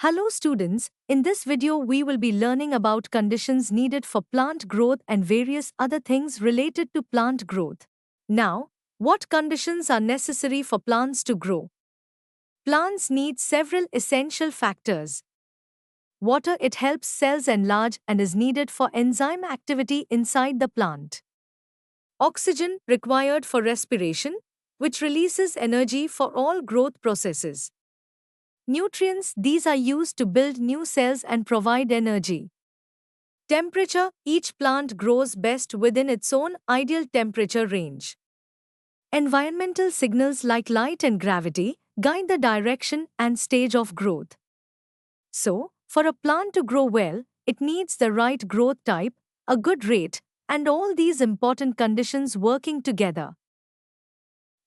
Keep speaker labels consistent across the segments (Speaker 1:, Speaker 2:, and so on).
Speaker 1: Hello students, in this video we will be learning about conditions needed for plant growth and various other things related to plant growth. Now, what conditions are necessary for plants to grow? Plants need several essential factors. Water, it helps cells enlarge and is needed for enzyme activity inside the plant. Oxygen, required for respiration, which releases energy for all growth processes. Nutrients, these are used to build new cells and provide energy. Temperature, each plant grows best within its own ideal temperature range. Environmental signals like light and gravity guide the direction and stage of growth. So, for a plant to grow well, it needs the right growth type, a good rate, and all these important conditions working together.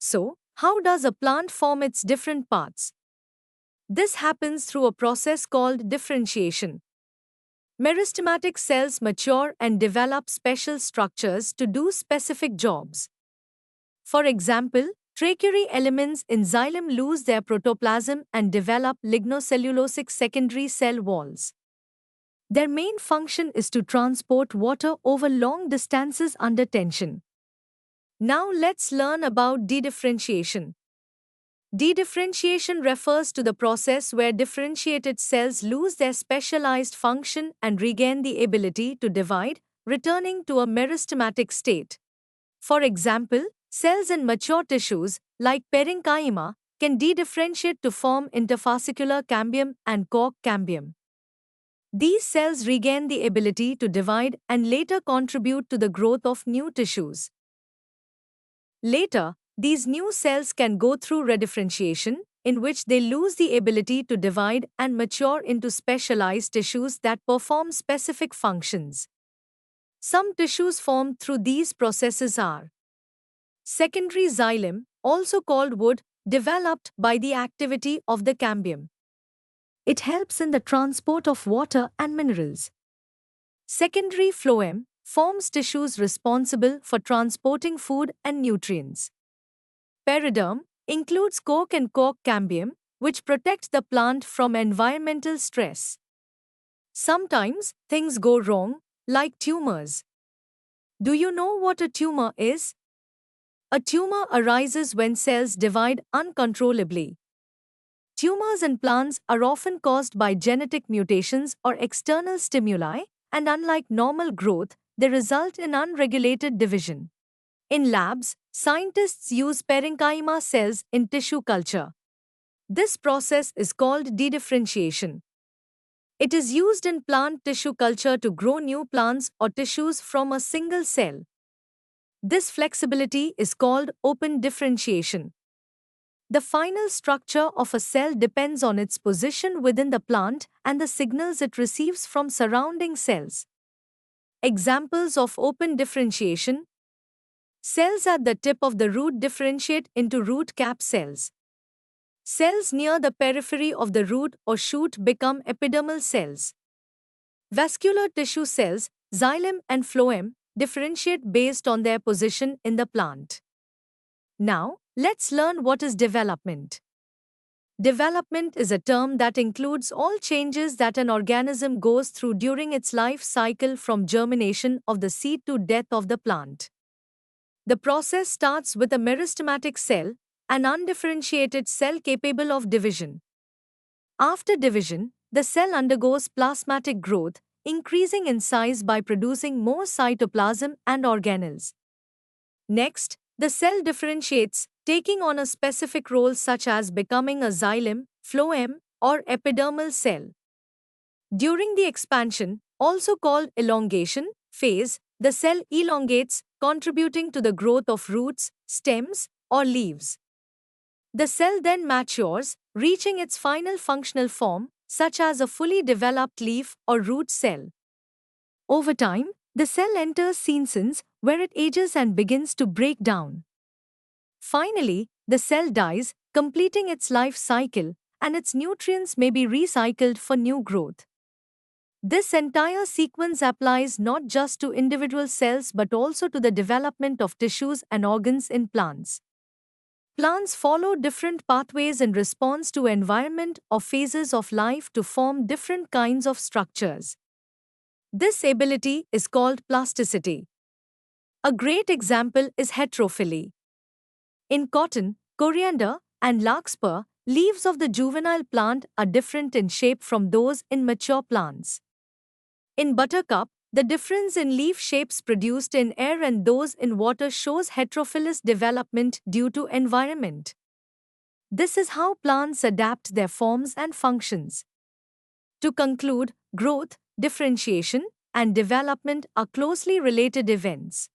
Speaker 1: So, how does a plant form its different parts? This happens through a process called differentiation. Meristematic cells mature and develop special structures to do specific jobs. For example, tracheary elements in xylem lose their protoplasm and develop lignocellulosic secondary cell walls. Their main function is to transport water over long distances under tension. Now let's learn about dedifferentiation. Dedifferentiation refers to the process where differentiated cells lose their specialized function and regain the ability to divide, returning to a meristematic state. For example, cells in mature tissues, like parenchyma, can dedifferentiate to form interfascicular cambium and cork cambium. These cells regain the ability to divide and later contribute to the growth of new tissues. Later, these new cells can go through redifferentiation, in which they lose the ability to divide and mature into specialized tissues that perform specific functions. Some tissues formed through these processes are secondary xylem, also called wood, developed by the activity of the cambium. It helps in the transport of water and minerals. Secondary phloem forms tissues responsible for transporting food and nutrients. Periderm includes cork and cork cambium, which protect the plant from environmental stress. Sometimes things go wrong, like tumors. Do you know what a tumor is? A tumor arises when cells divide uncontrollably. Tumors in plants are often caused by genetic mutations or external stimuli, and unlike normal growth, they result in unregulated division. In labs, scientists use parenchyma cells in tissue culture. This process is called dedifferentiation. It is used in plant tissue culture to grow new plants or tissues from a single cell. This flexibility is called open differentiation. The final structure of a cell depends on its position within the plant and the signals it receives from surrounding cells. Examples of open differentiation: cells at the tip of the root differentiate into root cap cells. Cells near the periphery of the root or shoot become epidermal cells. Vascular tissue cells, xylem and phloem, differentiate based on their position in the plant. Now, let's learn what is development. Development is a term that includes all changes that an organism goes through during its life cycle, from germination of the seed to death of the plant. The process starts with a meristematic cell, an undifferentiated cell capable of division. After division, the cell undergoes plasmatic growth, increasing in size by producing more cytoplasm and organelles. Next, the cell differentiates, taking on a specific role such as becoming a xylem, phloem, or epidermal cell. During the expansion, also called elongation phase, the cell elongates, contributing to the growth of roots, stems, or leaves. The cell then matures, reaching its final functional form, such as a fully developed leaf or root cell. Over time, the cell enters senescence, where it ages and begins to break down. Finally, the cell dies, completing its life cycle, and its nutrients may be recycled for new growth. This entire sequence applies not just to individual cells but also to the development of tissues and organs in plants. Plants follow different pathways in response to environment or phases of life to form different kinds of structures. This ability is called plasticity. A great example is heterophyly. In cotton, coriander, and larkspur, leaves of the juvenile plant are different in shape from those in mature plants. In buttercup, the difference in leaf shapes produced in air and those in water shows heterophilous development due to environment. This is how plants adapt their forms and functions. To conclude, growth, differentiation, and development are closely related events.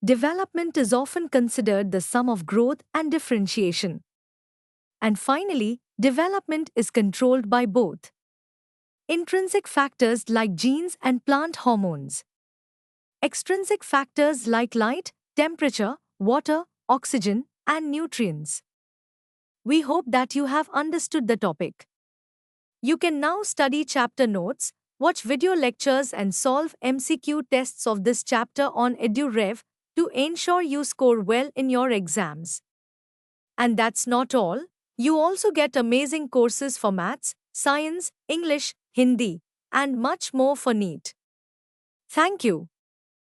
Speaker 1: Development is often considered the sum of growth and differentiation. And finally, development is controlled by both intrinsic factors like genes and plant hormones, extrinsic factors like light, temperature, water, oxygen, and nutrients. We hope that you have understood the topic. You can now study chapter notes, watch video lectures, and solve MCQ tests of this chapter on EduRev to ensure you score well in your exams. And that's not all. You also get amazing courses for maths, science, English, Hindi, and much more for NEET. Thank you.